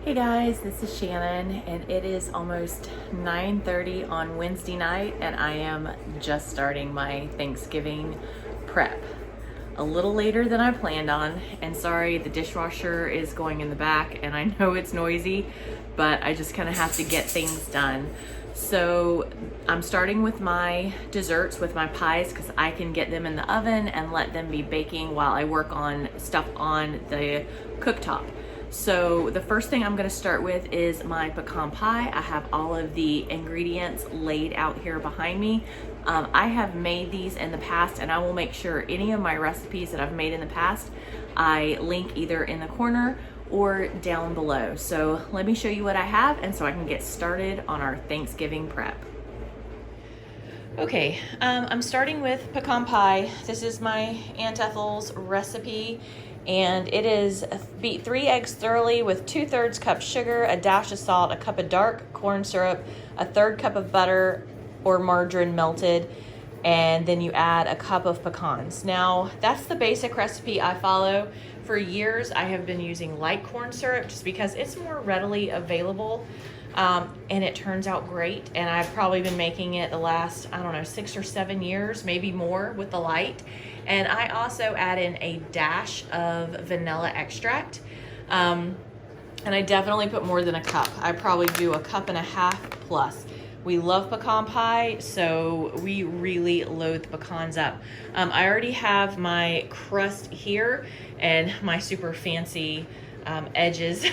Hey guys, this is Shannon and it is almost 9:30 on Wednesday night and I am just starting my Thanksgiving prep. A little later than I planned on, and sorry, the dishwasher is going in the back and I know it's noisy, but I just kind of have to get things done. So I'm starting with my desserts, with my pies, because I can get them in the oven and let them be baking while I work on stuff on the cooktop. So the first thing I'm going to start with is my pecan pie. I have all of the ingredients laid out here behind me. I have made these in the past, and I will make sure any of my recipes that I've made in the past, I link either in the corner or down below. So let me show you what I have, and so I can get started on our Thanksgiving prep. Okay, I'm starting with pecan pie. This is my Aunt Ethel's recipe, and it is beat 3 eggs thoroughly with 2/3 cup sugar, a dash of salt, a cup of dark corn syrup, a 1/3 cup of butter or margarine melted, and then you add a cup of pecans. Now, that's the basic recipe I follow. For years, I have been using light corn syrup just because it's more readily available. And it turns out great, and I've probably been making it the last, I don't know, 6 or 7 years, maybe more, with the light. And I also add in a dash of vanilla extract, and I definitely put more than a cup. I probably do a cup and a half plus. We love pecan pie, so we really load the pecans up. I already have my crust here and my super fancy edges.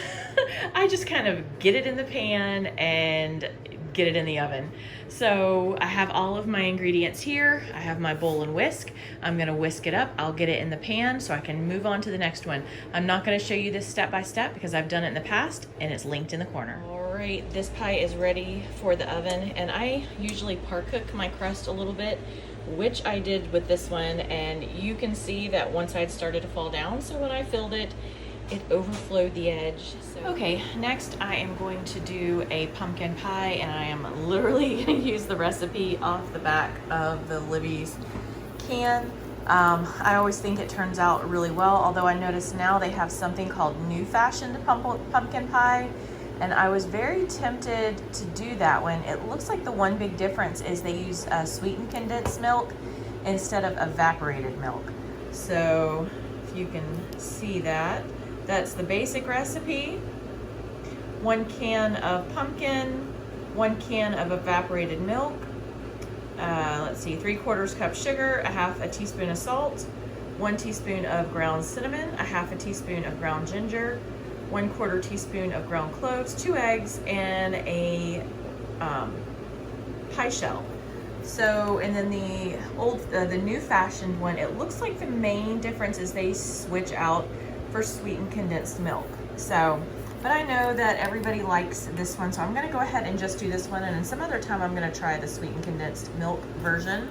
I just kind of get it in the pan and get it in the oven. So I have all of my ingredients here. I have my bowl and whisk. I'm gonna whisk it up. I'll get it in the pan so I can move on to the next one. I'm not gonna show you this step by step because I've done it in the past and it's linked in the corner. All right, this pie is ready for the oven, and I usually par cook my crust a little bit, which I did with this one, and you can see that one side started to fall down, so when I filled it, it overflowed the edge. Okay, next I am going to do a pumpkin pie, and I am literally going to use the recipe off the back of the Libby's can. I always think it turns out really well, although I notice now they have something called new fashioned pumpkin pie, and I was very tempted to do that one. It looks like the one big difference is they use sweetened condensed milk instead of evaporated milk. So if you can see that, that's the basic recipe. 1 can of pumpkin, 1 can of evaporated milk, let's see, 3/4 cup sugar, a 1/2 teaspoon of salt, 1 teaspoon of ground cinnamon, a 1/2 teaspoon of ground ginger, 1/4 teaspoon of ground cloves, 2 eggs, and a pie shell. So, and then the new fashioned one, it looks like the main difference is they switch out for sweetened condensed milk. So, but I know that everybody likes this one, so I'm gonna go ahead and just do this one, and then some other time I'm gonna try the sweetened condensed milk version.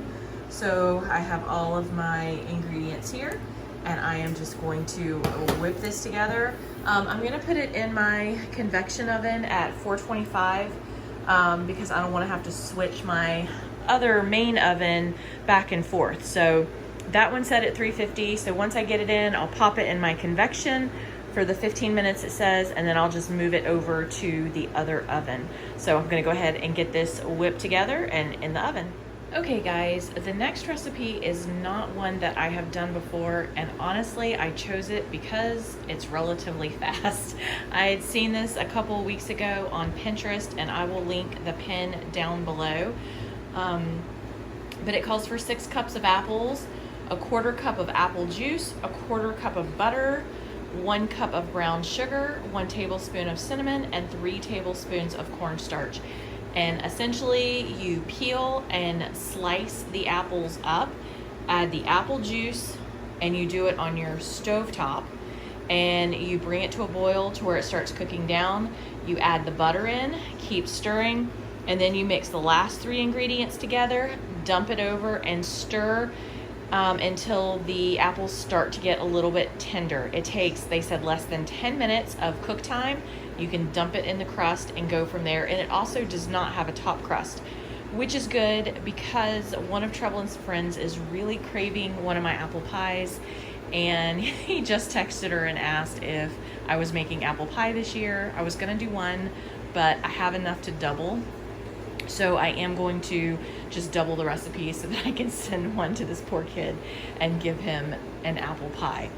So I have all of my ingredients here, and I am just going to whip this together. I'm gonna put it in my convection oven at 425 because I don't wanna have to switch my other main oven back and forth. So that one's set at 350, so once I get it in, I'll pop it in my convection for the 15 minutes it says, and then I'll just move it over to the other oven. So I'm gonna go ahead and get this whipped together and in the oven. Okay guys, the next recipe is not one that I have done before, and honestly, I chose it because it's relatively fast. I had seen this a couple weeks ago on Pinterest, and I will link the pin down below. But it calls for 6 cups of apples, a 1/4 cup of apple juice, a 1/4 cup of butter, 1 cup of brown sugar, 1 tablespoon of cinnamon, and 3 tablespoons of cornstarch. And essentially you peel and slice the apples up, add the apple juice, and you do it on your stovetop, and you bring it to a boil to where it starts cooking down. You add the butter in, keep stirring, and then you mix the last 3 ingredients together, dump it over, and stir until the apples start to get a little bit tender. It takes, they said, less than 10 minutes of cook time. You can dump it in the crust and go from there. And it also does not have a top crust, which is good because one of Treblin's friends is really craving one of my apple pies, and he just texted her and asked if I was making apple pie this year. I was gonna do one, but I have enough to double. So I am going to just double the recipe so that I can send one to this poor kid and give him an apple pie.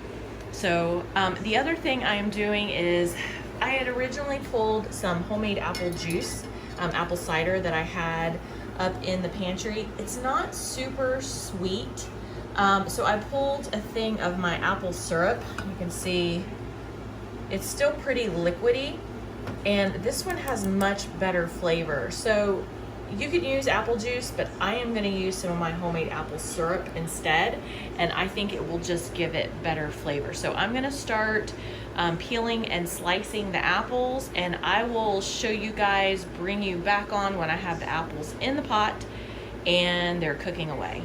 So the other thing I am doing is I had originally pulled some homemade apple juice, apple cider that I had up in the pantry. It's not super sweet. So I pulled a thing of my apple syrup. You can see it's still pretty liquidy, and this one has much better flavor. So you could use apple juice, but I am going to use some of my homemade apple syrup instead, and I think it will just give it better flavor. So I'm going to start peeling and slicing the apples, and I will show you guys, bring you back on when I have the apples in the pot and they're cooking away.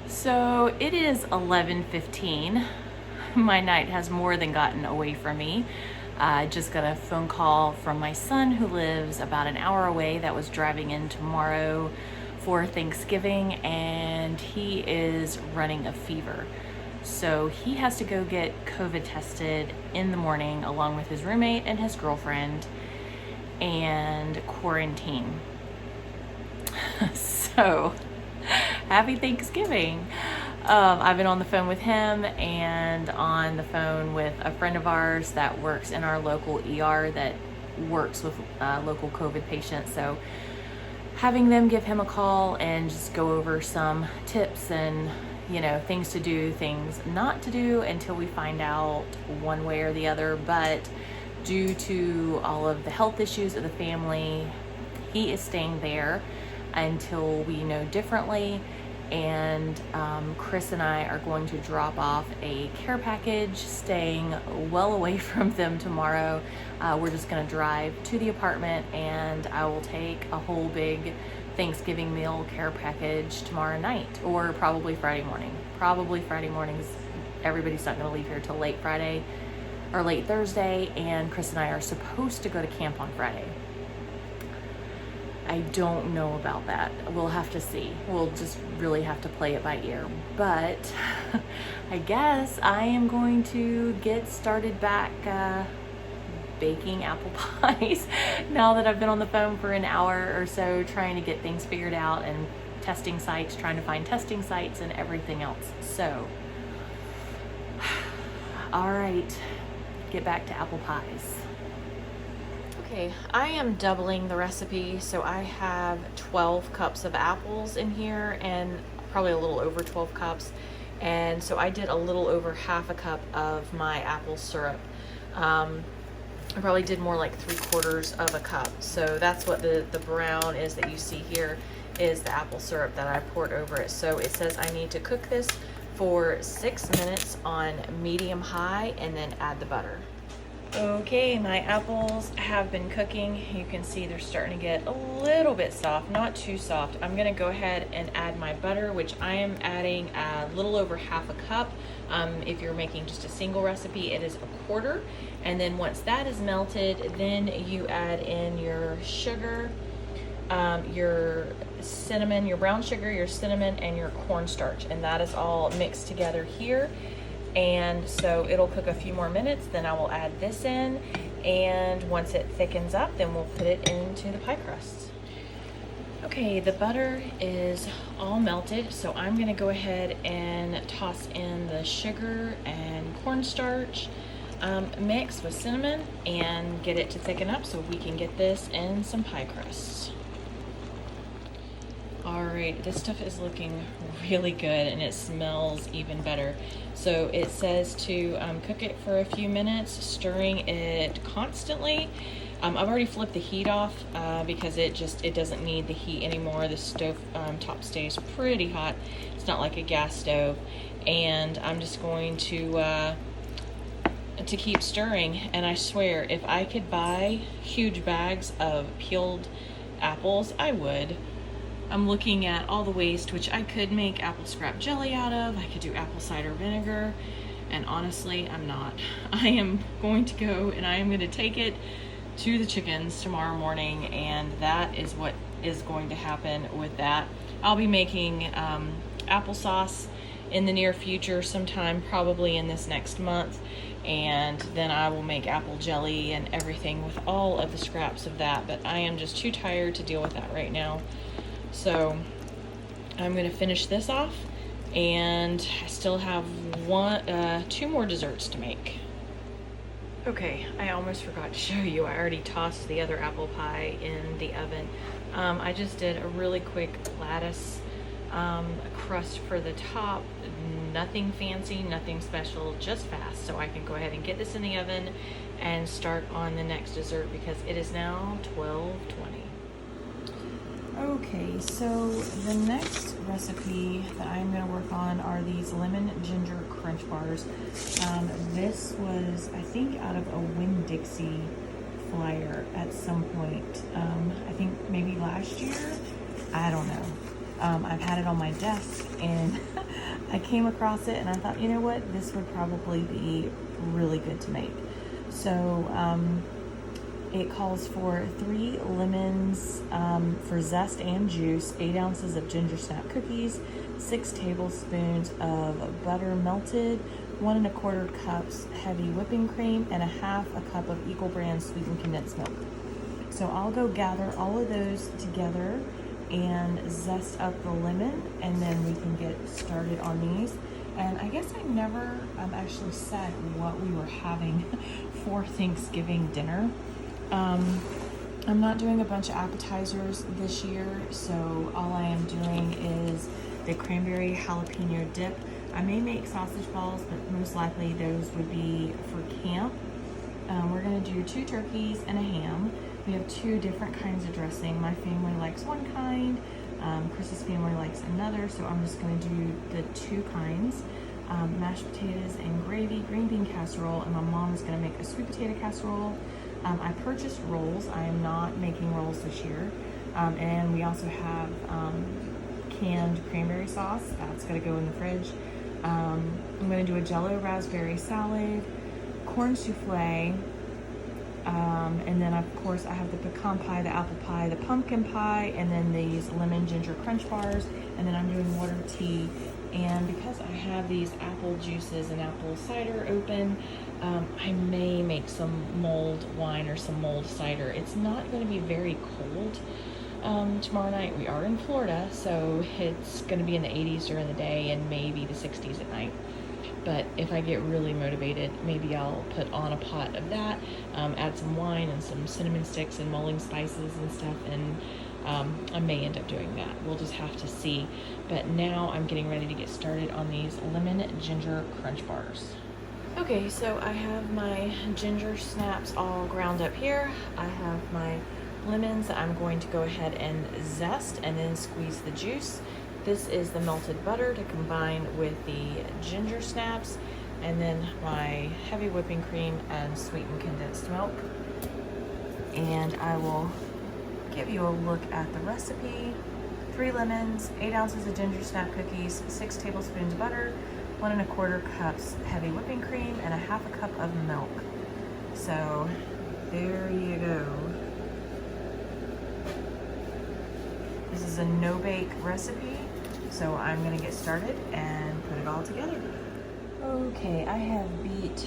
So it is 11:15. My night has more than gotten away from me. I just got a phone call from my son who lives about an hour away that was driving in tomorrow for Thanksgiving, and he is running a fever. So he has to go get COVID tested in the morning along with his roommate and his girlfriend and quarantine. So happy Thanksgiving. I've been on the phone with him and on the phone with a friend of ours that works in our local ER that works with local COVID patients. So having them give him a call and just go over some tips and, you know, things to do, things not to do until we find out one way or the other. But due to all of the health issues of the family, he is staying there until we know differently. And Chris and I are going to drop off a care package, staying well away from them tomorrow. We're just going to drive to the apartment, and I will take a whole big Thanksgiving meal care package tomorrow night, or probably Friday morning. Probably Friday mornings. Everybody's not going to leave here till late Friday or late Thursday, and Chris and I are supposed to go to camp on Friday. I don't know about that. We'll have to see. We'll just really have to play it by ear. But I guess I am going to get started back baking apple pies now that I've been on the phone for an hour or so trying to get things figured out and testing sites, trying to find testing sites and everything else. So, all right, get back to apple pies. Okay, I am doubling the recipe, so I have 12 cups of apples in here and probably a little over 12 cups. And so I did a little over half a cup of my apple syrup. I probably did more like 3/4 of a cup. So that's what the brown is that you see here is the apple syrup that I poured over it. So it says I need to cook this for 6 minutes on medium high and then add the butter. Okay, my apples have been cooking. You can see they're starting to get a little bit soft, not too soft. I'm gonna go ahead and add my butter, which I am adding a little over half a cup. If you're making just a single recipe, it is 1/4. And then once that is melted, then you add in your sugar, your cinnamon, your brown sugar, your cinnamon, and your cornstarch. And that is all mixed together here. And so it'll cook a few more minutes, then I will add this in, and once it thickens up, then we'll put it into the pie crust. Okay, the butter is all melted, so I'm gonna go ahead and toss in the sugar and cornstarch mixed with cinnamon and get it to thicken up so we can get this in some pie crust. All right, this stuff is looking really good and it smells even better. So it says to cook it for a few minutes, stirring it constantly. I've already flipped the heat off because it doesn't need the heat anymore. The stove top stays pretty hot. It's not like a gas stove. And I'm just going to keep stirring. And I swear, if I could buy huge bags of peeled apples, I would. I'm looking at all the waste, which I could make apple scrap jelly out of. I could do apple cider vinegar, and honestly, I'm not. I am going to go and I am going to take it to the chickens tomorrow morning, and that is what is going to happen with that. I'll be making applesauce in the near future, sometime probably in this next month. And then I will make apple jelly and everything with all of the scraps of that, but I am just too tired to deal with that right now. So I'm gonna finish this off, and I still have two more desserts to make. Okay, I almost forgot to show you. I already tossed the other apple pie in the oven. I just did a really quick lattice crust for the top. Nothing fancy, nothing special, just fast. So I can go ahead and get this in the oven and start on the next dessert because it is now 12:20. Okay, so the next recipe that I'm going to work on are these lemon ginger crunch bars. This was, I think, out of a Winn-Dixie flyer at some point. I think maybe last year. I don't know. I've had it on my desk, and I came across it, and I thought, you know what, this would probably be really good to make. So it calls for 3 lemons for zest and juice, 8 ounces of ginger snap cookies, 6 tablespoons of butter melted, 1 1/4 cups heavy whipping cream, and 1/2 cup of equal brand sweetened condensed milk. So I'll go gather all of those together and zest up the lemon, and then we can get started on these. And I guess I never actually said what we were having for Thanksgiving dinner. I'm not doing a bunch of appetizers this year, so all I am doing is the Cranberry Jalapeno Dip. I may make sausage balls, but most likely those would be for camp. We're going to do 2 turkeys and a ham. We have 2 different kinds of dressing. My family likes one kind, Chris's family likes another, so I'm just going to do the 2 kinds. Mashed potatoes and gravy, green bean casserole, and my mom is going to make a sweet potato casserole. I purchased rolls. I am not making rolls this year. And we also have canned cranberry sauce. That's going to go in the fridge. I'm going to do a Jello raspberry salad, corn souffle, and then of course I have the pecan pie, the apple pie, the pumpkin pie, and then these lemon ginger crunch bars, and then I'm doing water tea. And because I have these apple juices and apple cider open, I may make some mulled wine or some mulled cider. It's not going to be very cold tomorrow night. We are in Florida, so it's going to be in the 80s during the day and maybe the 60s at night. But if I get really motivated, maybe I'll put on a pot of that, add some wine and some cinnamon sticks and mulling spices and stuff, and I may end up doing that. We'll just have to see. But now I'm getting ready to get started on these lemon ginger crunch bars. Okay, so I have my ginger snaps all ground up here. I have my lemons that I'm going to go ahead and zest and then squeeze the juice. This is the melted butter to combine with the ginger snaps, and then my heavy whipping cream and sweetened condensed milk. And I will give you a look at the recipe. 3 lemons, 8 ounces of ginger snap cookies, 6 tablespoons of butter, 1 1/4 cups heavy whipping cream, and 1/2 cup of milk. So there you go. This is a no-bake recipe, so I'm gonna get started and put it all together. Okay, I have beat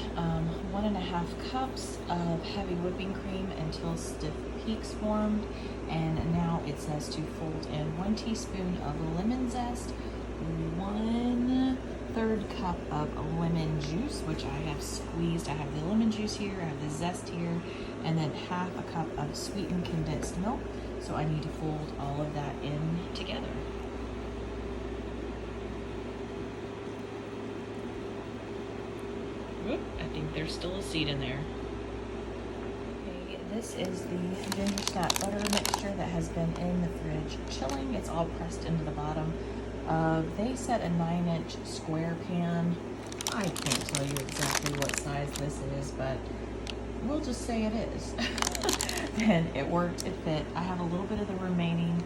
1 1/2 cups of heavy whipping cream until stiff peaks formed, and now it says to fold in 1 teaspoon of lemon zest, 1/3 cup of lemon juice, which I have squeezed. I have the lemon juice here, I have the zest here, and then 1/2 cup of sweetened condensed milk. So I need to fold all of that in together. Oop, I think there's still a seed in there. Okay, this is the ginger snap butter mixture that has been in the fridge chilling. It's all pressed into the bottom. They set a 9-inch square pan. I can't tell you exactly what size this is, but we'll just say it is. And it worked, it fit. I have a little bit of the remaining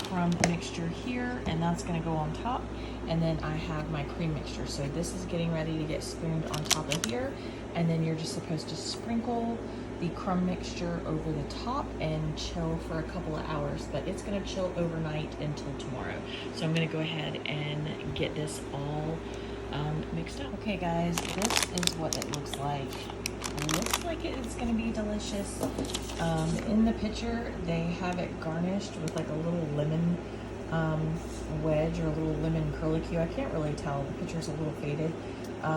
crumb mixture here, and that's gonna go on top. And then I have my cream mixture. So this is getting ready to get spooned on top of here. And then you're just supposed to sprinkle the crumb mixture over the top and chill for a couple of hours, but it's gonna chill overnight until tomorrow. So I'm gonna go ahead and get this all mixed up. Okay guys, this is what it looks like. Looks like it's gonna be delicious. In the picture, they have it garnished with like a little lemon wedge or a little lemon curlicue. I can't really tell, the picture's a little faded.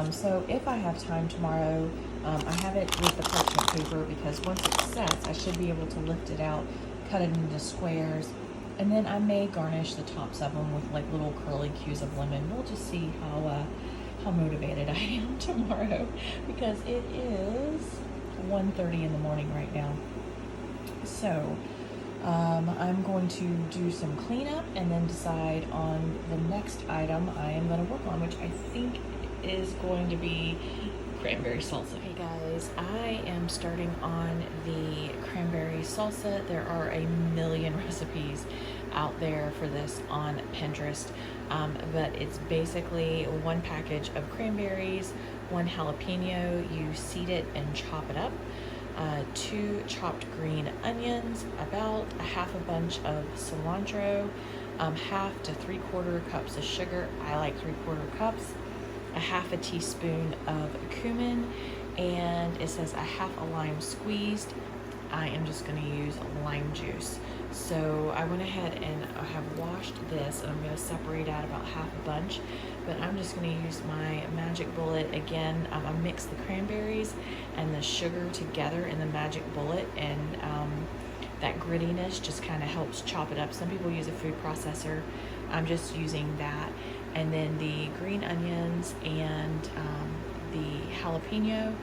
So if I have time tomorrow, I have it with the parchment paper because once it sets, I should be able to lift it out, cut it into squares, and then I may garnish the tops of them with like little curlicues of lemon. We'll just see how motivated I am tomorrow because it is 1:30 in the morning right now. So I'm going to do some cleanup and then decide on the next item I am going to work on, which I think is going to be cranberry salsa. Hey guys, I am starting on the cranberry salsa. There are a million recipes out there for this on Pinterest, but it's basically one package of cranberries, one jalapeno, you seed it and chop it up, 2 chopped green onions, about a half a bunch of cilantro, 1/2 to 3/4 cups of sugar. I like 3/4 cups. A 1/2 teaspoon of cumin, and it says a 1/2 lime squeezed. I am just going to use lime juice. So I went ahead and I have washed this, and I'm going to separate out about half a bunch, but I'm just going to use my magic bullet again. I mix the cranberries and the sugar together in the magic bullet, and that grittiness just kind of helps chop it up. Some people use a food processor. I'm just using that. And then the green onions and the jalapeno,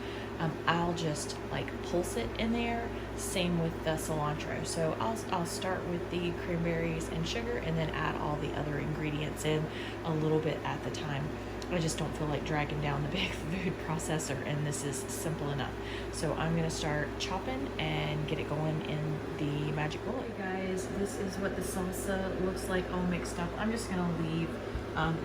I'll just like pulse it in there. Same with the cilantro. So I'll start with the cranberries and sugar and then add all the other ingredients in a little bit at the time. I just don't feel like dragging down the big food processor, and this is simple enough. So I'm gonna start chopping and get it going in the magic bullet. Hey guys, this is what the salsa looks like all mixed up. I'm just gonna leave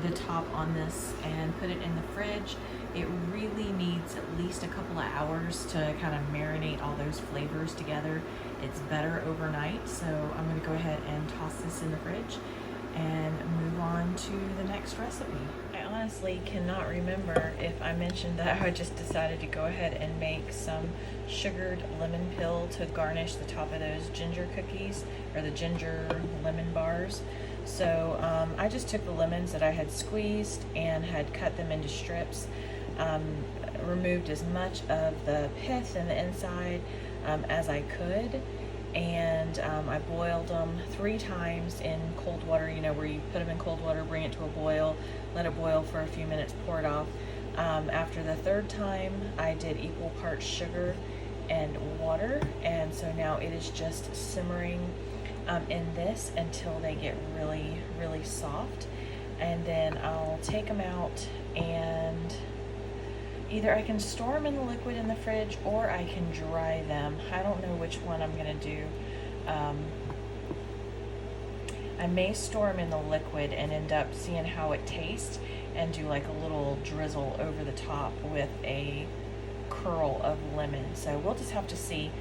the top on this and put it in the fridge. It really needs at least a couple of hours to kind of marinate all those flavors together. It's better overnight, so I'm going to go ahead and toss this in the fridge and move on to the next recipe. I honestly cannot remember if I mentioned that I just decided to go ahead and make some sugared lemon peel to garnish the top of those ginger cookies, or the ginger lemon bars. So I just took the lemons that I had squeezed and had cut them into strips, removed as much of the pith and the inside as I could, and I boiled them 3 times in cold water, you know, where you put them in cold water, bring it to a boil, let it boil for a few minutes, pour it off. After the 3rd time, I did equal parts sugar and water, and so now it is just simmering in this until they get really, really soft. And then I'll take them out, and either I can store them in the liquid in the fridge or I can dry them. I don't know which one I'm gonna do. I may store them in the liquid and end up seeing how it tastes and do like a little drizzle over the top with a curl of lemon. So we'll just have to see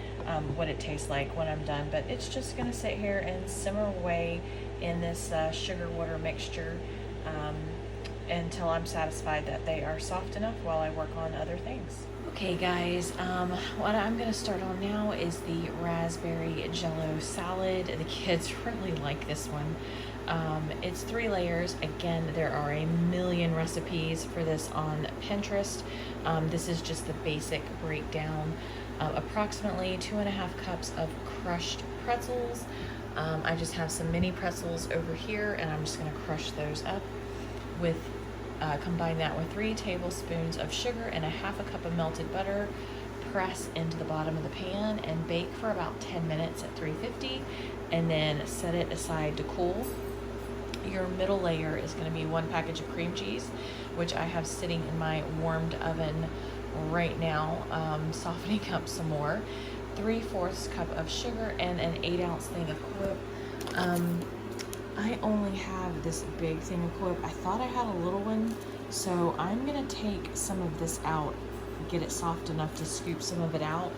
what it tastes like when I'm done, but it's just gonna sit here and simmer away in this sugar water mixture until I'm satisfied that they are soft enough while I work on other things. Okay guys, what I'm gonna start on now is the raspberry Jello salad. The kids really like this one. It's 3 layers. Again, there are a million recipes for this on Pinterest. This is just the basic breakdown. Approximately 2.5 cups of crushed pretzels. I just have some mini pretzels over here, and I'm just gonna crush those up with combine that with 3 tablespoons of sugar and a 1/2 cup of melted butter. Press into the bottom of the pan and bake for about 10 minutes at 350, and then set it aside to cool. Your middle layer is going to be 1 package of cream cheese, which I have sitting in my warmed oven right now, softening up some more. 3/4 cup of sugar and an 8-ounce thing of whip. I only have this big thing of whip. I thought I had a little one, so I'm gonna take some of this out, get it soft enough to scoop some of it out,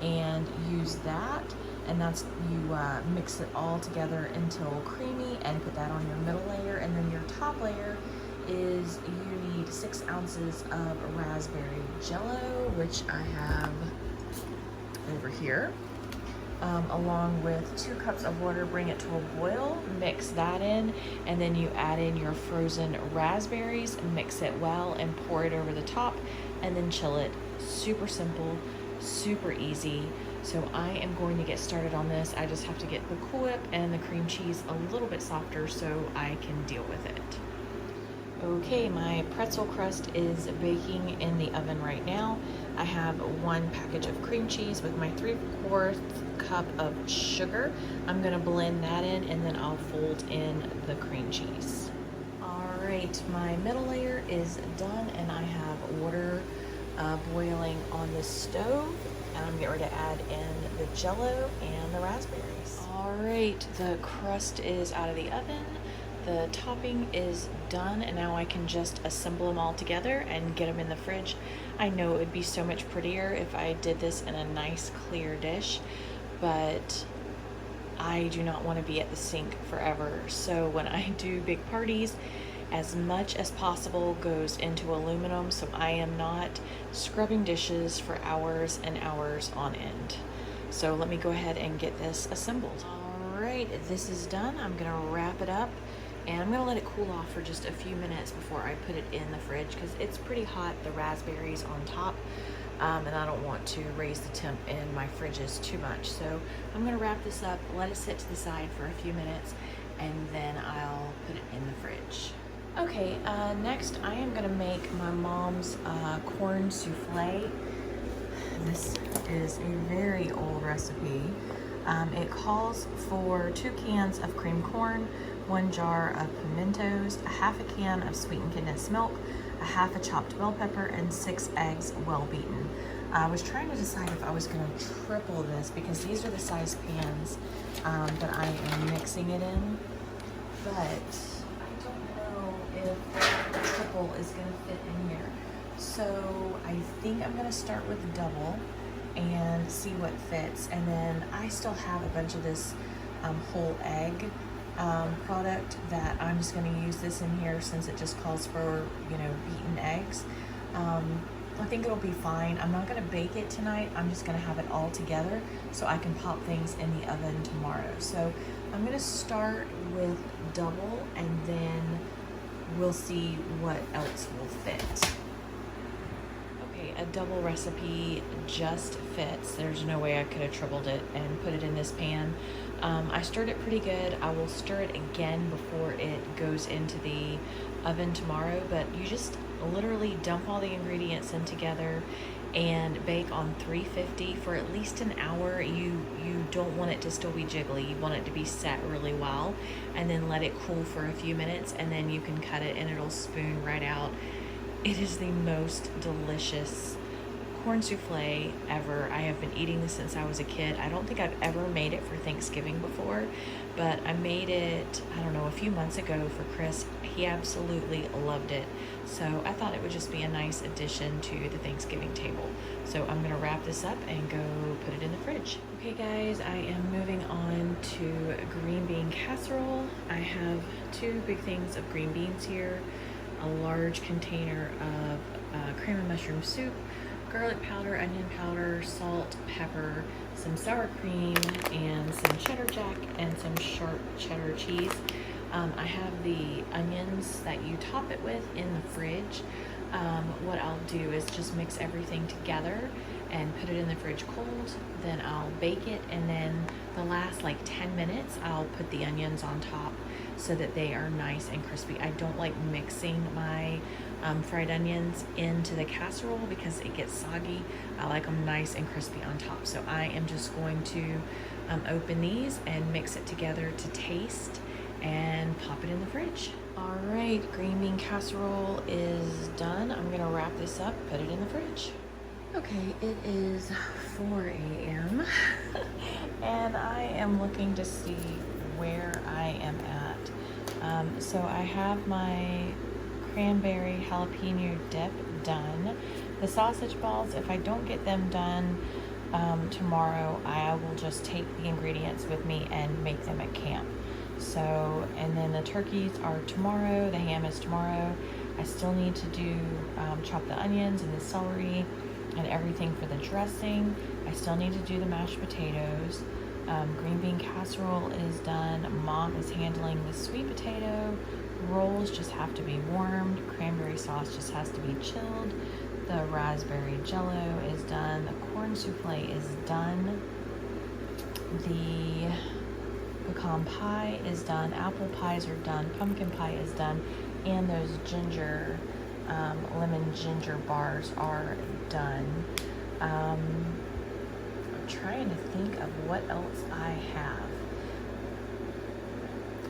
and use that. And that's, you mix it all together until creamy and put that on your middle layer. And then your top layer is, you need 6 ounces of raspberry Jello, which I have over here, along with 2 cups of water. Bring it to a boil, mix that in, and then you add in your frozen raspberries, mix it well, and pour it over the top, and then chill it. Super simple, super easy. So I am going to get started on this. I just have to get the Cool Whip and the cream cheese a little bit softer so I can deal with it. Okay, my pretzel crust is baking in the oven right now. I have 1 package of cream cheese with my 3/4 cup of sugar. I'm gonna blend that in, and then I'll fold in the cream cheese. All right, my middle layer is done, and I have water boiling on the stove, and I'm getting ready to add in the Jello and the raspberries. All right, the crust is out of the oven. The topping is done, and now I can just assemble them all together and get them in the fridge. I know it would be so much prettier if I did this in a nice clear dish, but I do not want to be at the sink forever. So when I do big parties, as much as possible goes into aluminum, so I am not scrubbing dishes for hours and hours on end. So let me go ahead and get this assembled. All right, this is done. I'm gonna wrap it up, and I'm gonna let it cool off for just a few minutes before I put it in the fridge, because it's pretty hot, the raspberries on top, and I don't want to raise the temp in my fridges too much. So I'm gonna wrap this up, let it sit to the side for a few minutes, and then I'll put it in the fridge. Okay, next I am gonna make my mom's corn souffle. This is a very old recipe. It calls for 2 cans of cream corn, 1 jar of pimentos, a half a can of sweetened condensed milk, a half a chopped bell pepper, and 6 eggs well beaten. I was trying to decide if I was going to triple this, because these are the size pans that I am mixing it in, but I don't know if the triple is going to fit in here. So I think I'm going to start with the double and see what fits, and then I still have a bunch of this whole egg product that I'm just going to use this in here, since it just calls for, you know, beaten eggs. I think it'll be fine. I'm not going to bake it tonight. I'm just going to have it all together so I can pop things in the oven tomorrow. So I'm going to start with double, and then we'll see what else will fit. A double recipe just fits. There's no way I could have tripled it and put it in this pan. I stirred it pretty good. I will stir it again before it goes into the oven tomorrow, but you just literally dump all the ingredients in together and bake on 350 for at least an hour. You don't want it to still be jiggly. You want it to be set really well, and then let it cool for a few minutes, and then you can cut it and it'll spoon right out. It is the most delicious corn souffle ever. I have been eating this since I was a kid. I don't think I've ever made it for Thanksgiving before, but I made it, I don't know, a few months ago for Chris. He absolutely loved it. So I thought it would just be a nice addition to the Thanksgiving table. So I'm gonna wrap this up and go put it in the fridge. Okay guys, I am moving on to green bean casserole. I have 2 big things of green beans here, a large container of cream and mushroom soup, garlic powder, onion powder, salt, pepper, some sour cream, and some cheddar jack, and some sharp cheddar cheese. I have the onions that you top it with in the fridge. What I'll do is just mix everything together and put it in the fridge cold. Then I'll bake it, and then the last like 10 minutes I'll put the onions on top so that they are nice and crispy. I don't like mixing my fried onions into the casserole because it gets soggy. I like them nice and crispy on top. So I am just going to open these and mix it together to taste and pop it in the fridge. All right, green bean casserole is done. I'm gonna wrap this up, put it in the fridge. Okay, it is 4 a.m. and I am looking to see where I am at. So I have my Cranberry Jalapeno Dip done. The sausage balls, if I don't get them done tomorrow I will just take the ingredients with me and make them at camp. So, and then the turkeys are tomorrow, the ham is tomorrow. I still need to do chop the onions and the celery and everything for the dressing. I still need to do the mashed potatoes. Green bean casserole is done. Mom is handling the sweet potato. Rolls just have to be warmed. Cranberry sauce just has to be chilled. The raspberry jello is done. The corn souffle is done. The pecan pie is done. Apple pies are done. Pumpkin pie is done. And those ginger, lemon ginger bars are done. I'm trying to think of what else I have.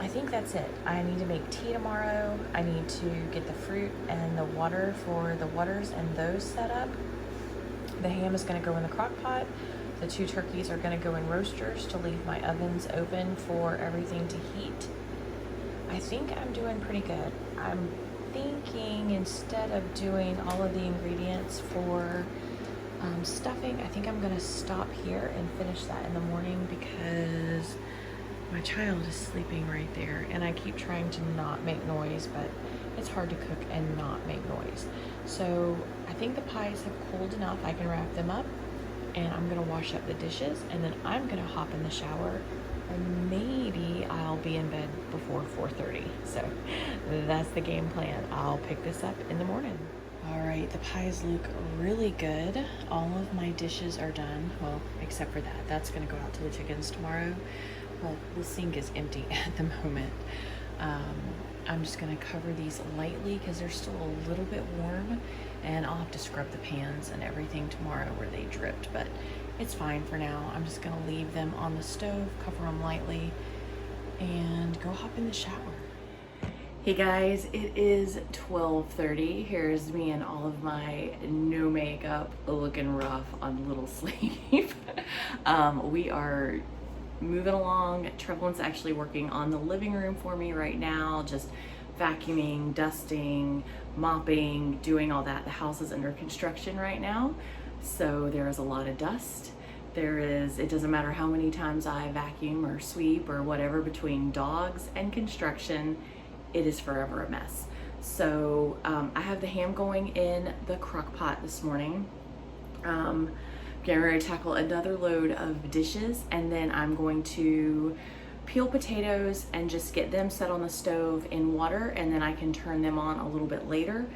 I think that's it. I need to make tea tomorrow. I need to get the fruit and the water for the waters and those set up. The ham is going to go in the crock pot. The 2 turkeys are going to go in roasters to leave my ovens open for everything to heat. I think I'm doing pretty good. I'm thinking instead of doing all of the ingredients for stuffing, I think I'm going to stop here and finish that in the morning because my child is sleeping right there and I keep trying to not make noise, but it's hard to cook and not make noise. So I think the pies have cooled enough. I can wrap them up and I'm going to wash up the dishes and then I'm going to hop in the shower and maybe I'll be in bed before 4:30. So that's the game plan. I'll pick this up in the morning. All right, the pies look really good. All of my dishes are done. Well, except for that. That's gonna go out to the chickens tomorrow. Well, the sink is empty at the moment. I'm just gonna cover these lightly because they're still a little bit warm and I'll have to scrub the pans and everything tomorrow where they dripped, but it's fine for now. I'm just gonna leave them on the stove, cover them lightly, and go hop in the shower. Hey guys, it is 12:30. Here's me in all of my no makeup, looking rough on little sleeve. We are moving along. Trevelyan's actually working on the living room for me right now, just vacuuming, dusting, mopping, doing all that. The house is under construction right now, so there is a lot of dust. It doesn't matter how many times I vacuum or sweep or whatever, between dogs and construction, it is forever a mess. So I have the ham going in the crock pot this morning. Getting ready to tackle another load of dishes, and then I'm going to peel potatoes and just get them set on the stove in water, and then I can turn them on a little bit later,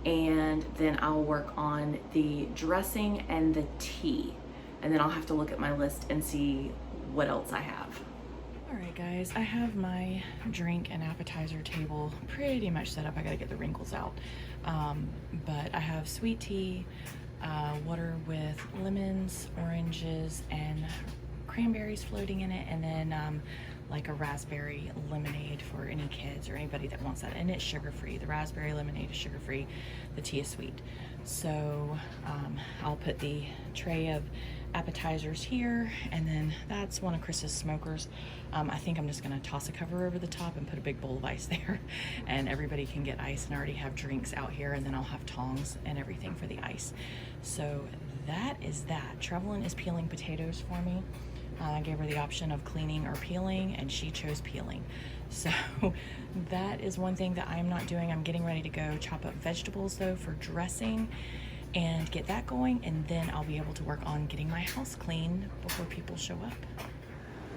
and then I'll work on the dressing and the tea, and then I'll have to look at my list and see what else I have. All right guys, I have my drink and appetizer table pretty much set up. I gotta get the wrinkles out, but I have sweet tea, water with lemons, oranges, and cranberries floating in it, and then like a raspberry lemonade for any kids or anybody that wants that, and it's sugar-free. The raspberry lemonade is sugar-free, the tea is sweet. So I'll put the tray of appetizers here, and then that's one of Chris's smokers. I think I'm just gonna toss a cover over the top and put a big bowl of ice there, and everybody can get ice, and I already have drinks out here, and then I'll have tongs and everything for the ice. So that is that. Trevelyan is peeling potatoes for me. I gave her the option of cleaning or peeling, and she chose peeling. So that is one thing that I'm not doing. I'm getting ready to go chop up vegetables though for dressing and get that going, and then I'll be able to work on getting my house clean before people show up.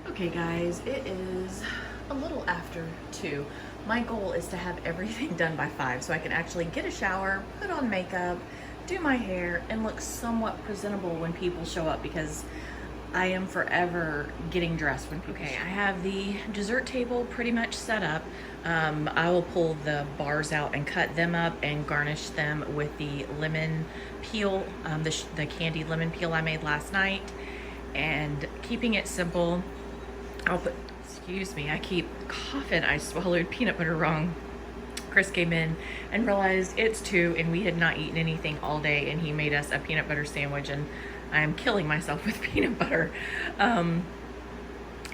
Okay guys, it is a little after 2. My goal is to have everything done by 5 so I can actually get a shower, put on makeup, do my hair, and look somewhat presentable when people show up, because I am forever getting dressed when people show up. I have the dessert table pretty much set up. I will pull the bars out and cut them up and garnish them with the lemon peel, the candied lemon peel I made last night. And keeping it simple, I'll put, excuse me, I keep coughing. I swallowed peanut butter wrong. Chris came in and realized it's 2 and we had not eaten anything all day, and he made us a peanut butter sandwich, and I am killing myself with peanut butter.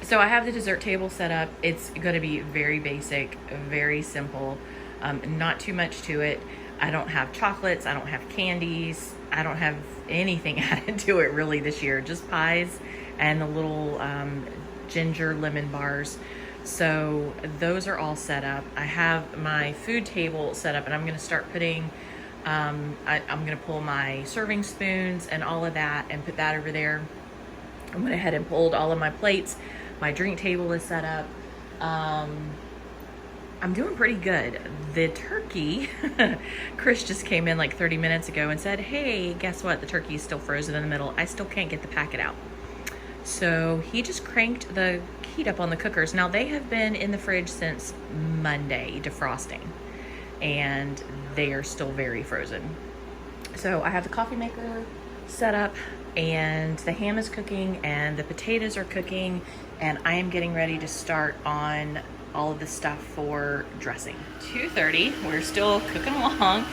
So I have the dessert table set up. It's gonna be very basic, very simple, not too much to it. I don't have chocolates, I don't have candies. I don't have anything added to it really this year, just pies and the little ginger lemon bars. So those are all set up. I have my food table set up, and I'm going to start putting, I'm going to pull my serving spoons and all of that and put that over there. I went ahead and pulled all of my plates. My drink table is set up. I'm doing pretty good. The turkey, Chris just came in like 30 minutes ago and said, hey, guess what? The turkey is still frozen in the middle. I still can't get the packet out. So he just cranked the heat up on the cookers. Now they have been in the fridge since Monday defrosting, and they are still very frozen. So I have the coffee maker set up, and the ham is cooking and the potatoes are cooking, and I am getting ready to start on all of the stuff for dressing. 2:30, we're still cooking along.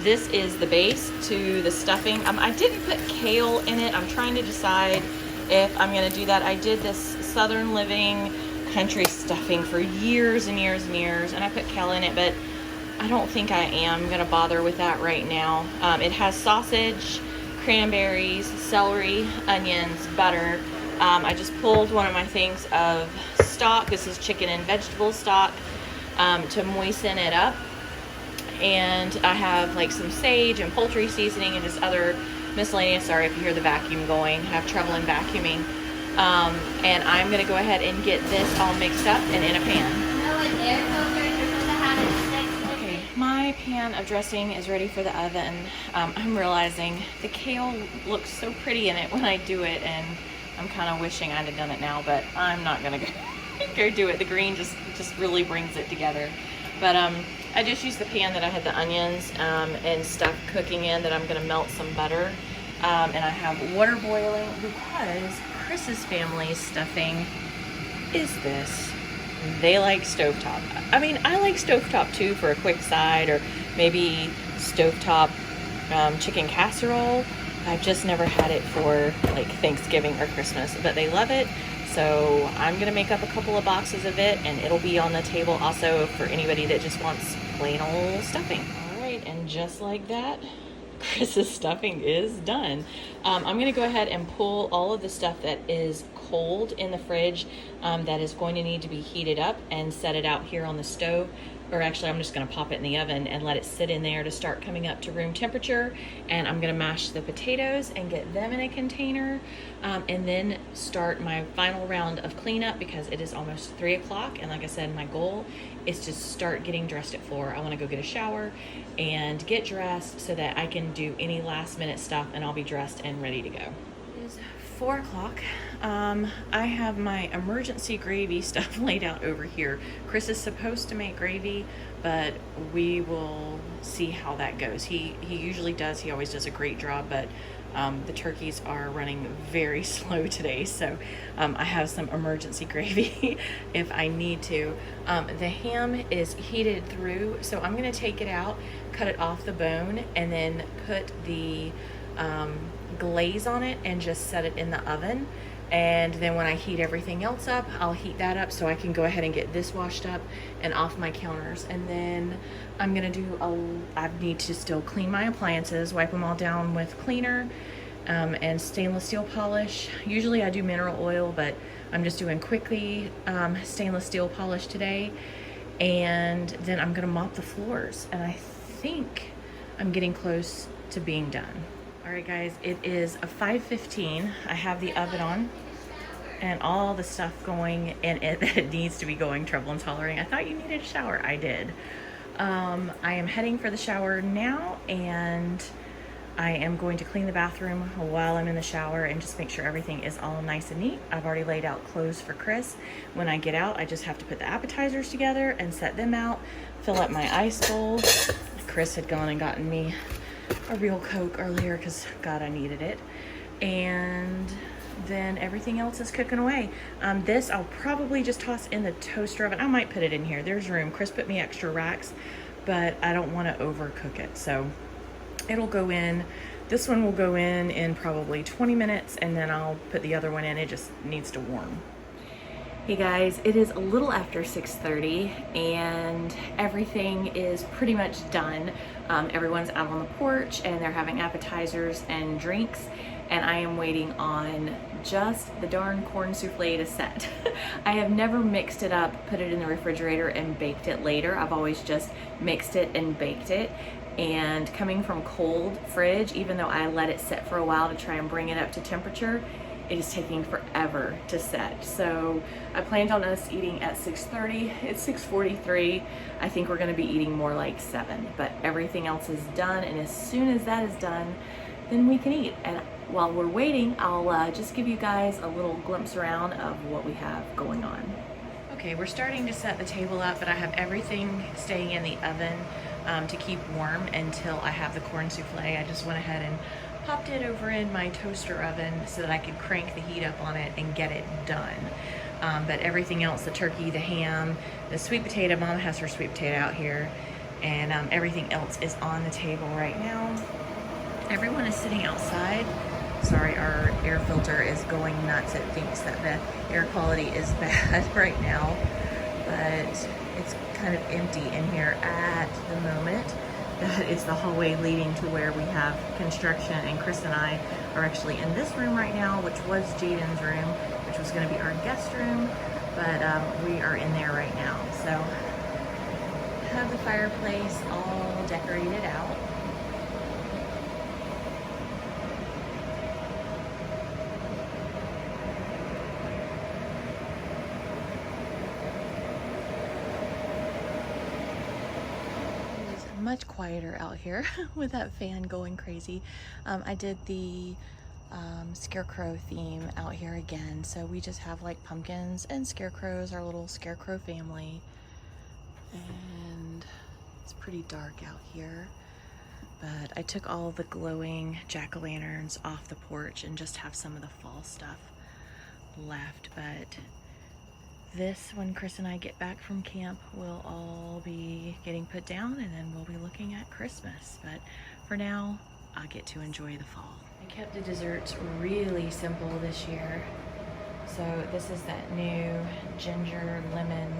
This is the base to the stuffing. I didn't put kale in it. I'm trying to decide if I'm gonna do that. I did this Southern Living country stuffing for years and years and years, and I put kale in it, but I don't think I am gonna bother with that right now. It has sausage, cranberries, celery, onions, butter. I just pulled one of my things of stock. This is chicken and vegetable stock, to moisten it up. And I have like some sage and poultry seasoning and just other miscellaneous. Sorry if you hear the vacuum going. I have trouble in vacuuming. And I'm going to go ahead and get this all mixed up and in a pan. Okay, my pan of dressing is ready for the oven. I'm realizing the kale looks so pretty in it when I do it, and I'm kind of wishing I'd have done it now, but I'm not going to go do it. The green just really brings it together. But I just used the pan that I had the onions and stuff cooking in, that I'm going to melt some butter. And I have water boiling because Chris's family's stuffing is this. They like stovetop. I mean, I like stovetop too for a quick side, or maybe stovetop chicken casserole. I've just never had it for like Thanksgiving or Christmas, but they love it. So I'm gonna make up a couple of boxes of it, and it'll be on the table also for anybody that just wants plain old stuffing. All right, and just like that, Chris's stuffing is done. I'm gonna go ahead and pull all of the stuff that is cold in the fridge, that is going to need to be heated up, and set it out here on the stove. Or actually, I'm just gonna pop it in the oven and let it sit in there to start coming up to room temperature. And I'm gonna mash the potatoes and get them in a container, and then start my final round of cleanup, because it is almost 3 o'clock. And like I said, my goal is to start getting dressed at 4. I wanna go get a shower and get dressed so that I can do any last minute stuff, and I'll be dressed and ready to go. It is 4 o'clock. I have my emergency gravy stuff laid out over here. Chris is supposed to make gravy, but we will see how that goes. He usually does. He always does a great job, but the turkeys are running very slow today, so I have some emergency gravy if I need to. The ham is heated through, so I'm going to take it out, cut it off the bone, and then put the glaze on it and just set it in the oven. And then when I heat everything else up, I'll heat that up so I can go ahead and get this washed up and off my counters. And then I'm gonna I need to still clean my appliances, wipe them all down with cleaner and stainless steel polish. Usually I do mineral oil, but I'm just doing quickly stainless steel polish today. And then I'm gonna mop the floors, and I think I'm getting close to being done. All right, guys, it is 5:15. I have the oven on and all the stuff going in it that it needs to be going. Trouble and hollering. I thought you needed a shower. I did. I am heading for the shower now, and I am going to clean the bathroom while I'm in the shower and just make sure everything is all nice and neat. I've already laid out clothes for Chris. When I get out, I just have to put the appetizers together and set them out, fill up my ice bowl. Chris had gone and gotten me a real Coke earlier because God, I needed it. And then everything else is cooking away. This I'll probably just toss in the toaster oven. I might put it in here. There's room. Chris put me extra racks, but I don't want to overcook it. So it'll go in. This one will go in probably 20 minutes, and then I'll put the other one in. It just needs to warm. Hey guys, it is a little after 6:30 and everything is pretty much done. Everyone's out on the porch and they're having appetizers and drinks, and I am waiting on just the darn corn souffle to set. I have never mixed it up, put it in the refrigerator and baked it later. I've always just mixed it and baked it. And coming from cold fridge, even though I let it set for a while to try and bring it up to temperature, it is taking forever to set. So I planned on us eating at 6:30. It's 6:43. I think we're gonna be eating more like 7, but everything else is done. And as soon as that is done, then we can eat. And while we're waiting, I'll just give you guys a little glimpse around of what we have going on. Okay, we're starting to set the table up, but I have everything staying in the oven to keep warm until I have the corn souffle. I just went ahead and popped it over in my toaster oven so that I could crank the heat up on it and get it done. But everything else, the turkey, the ham, the sweet potato, Mom has her sweet potato out here, and everything else is on the table right now. Everyone is sitting outside. Sorry, our air filter is going nuts. It thinks that the air quality is bad right now, but it's kind of empty in here at the moment. That is the hallway leading to where we have construction, and Chris and I are actually in this room right now, which was Jaden's room, which was going to be our guest room, but we are in there right now. So have the fireplace all decorated out. Much quieter out here with that fan going crazy. I did the scarecrow theme out here again, so we just have like pumpkins and scarecrows, our little scarecrow family, and it's pretty dark out here, but I took all the glowing jack-o'-lanterns off the porch and just have some of the fall stuff left. But this, when Chris and I get back from camp, will all be getting put down, and then we'll be looking at Christmas. But for now, I'll get to enjoy the fall. I kept the desserts really simple this year. So this is that new ginger lemon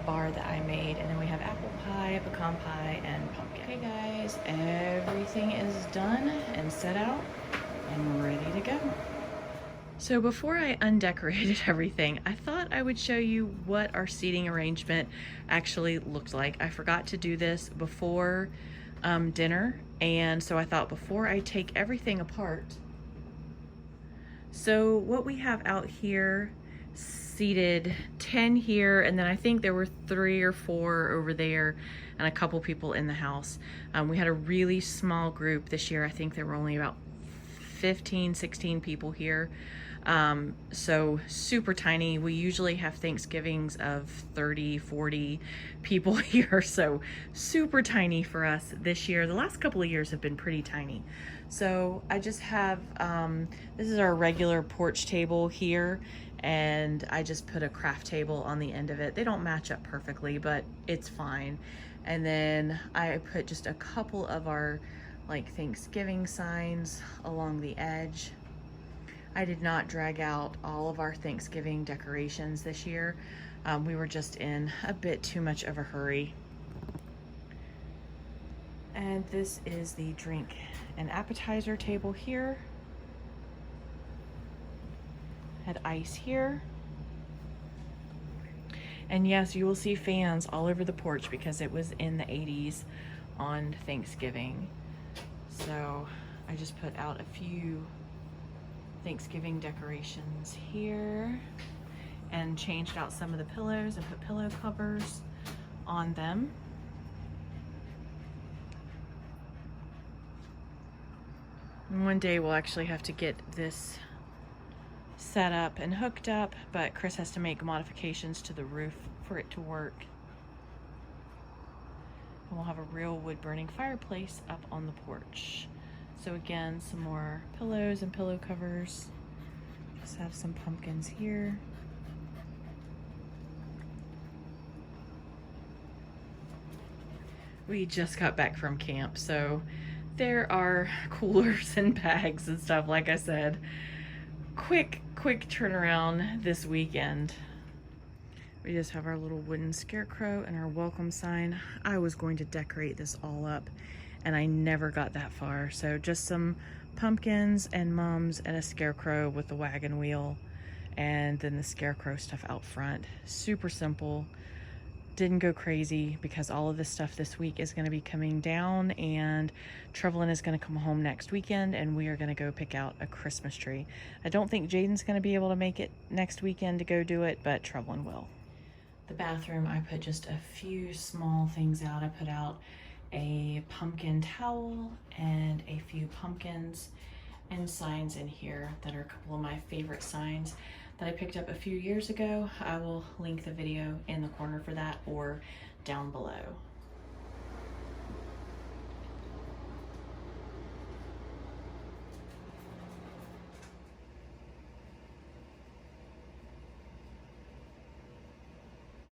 bar that I made, and then we have apple pie, pecan pie, and pumpkin. Okay guys, everything is done and set out and ready to go. So before I undecorated everything, I thought I would show you what our seating arrangement actually looked like. I forgot to do this before dinner, and so I thought before I take everything apart. So what we have out here, seated 10 here, and then I think there were 3 or 4 over there, and a couple people in the house. We had a really small group this year. I think there were only about 15, 16 people here. So super tiny. We usually have Thanksgivings of 30, 40 people here, so super tiny for us this year. The last couple of years have been pretty tiny. So I just have, this is our regular porch table here, and I just put a craft table on the end of it. They don't match up perfectly, but it's fine. And then I put just a couple of our like Thanksgiving signs along the edge. I did not drag out all of our Thanksgiving decorations this year. We were just in a bit too much of a hurry. And this is the drink and appetizer table here. Had ice here. And yes, you will see fans all over the porch because it was in the 80s on Thanksgiving. So I just put out a few Thanksgiving decorations here and changed out some of the pillows and put pillow covers on them. And one day we'll actually have to get this set up and hooked up, but Chris has to make modifications to the roof for it to work. And we'll have a real wood burning fireplace up on the porch. So again, some more pillows and pillow covers. Just have some pumpkins here. We just got back from camp, so there are coolers and bags and stuff. Like I said, quick turnaround this weekend. We just have our little wooden scarecrow and our welcome sign. I was going to decorate this all up and I never got that far. So just some pumpkins and mums and a scarecrow with the wagon wheel, and then the scarecrow stuff out front. Super simple. Didn't go crazy because all of this stuff this week is going to be coming down, and Trevelyan is going to come home next weekend and we are going to go pick out a Christmas tree. I don't think Jaden's going to be able to make it next weekend to go do it, but Trevelyan will. The bathroom, I put just a few small things out. I put out a pumpkin towel and a few pumpkins and signs in here that are a couple of my favorite signs that I picked up a few years ago. I will link the video in the corner for that or down below.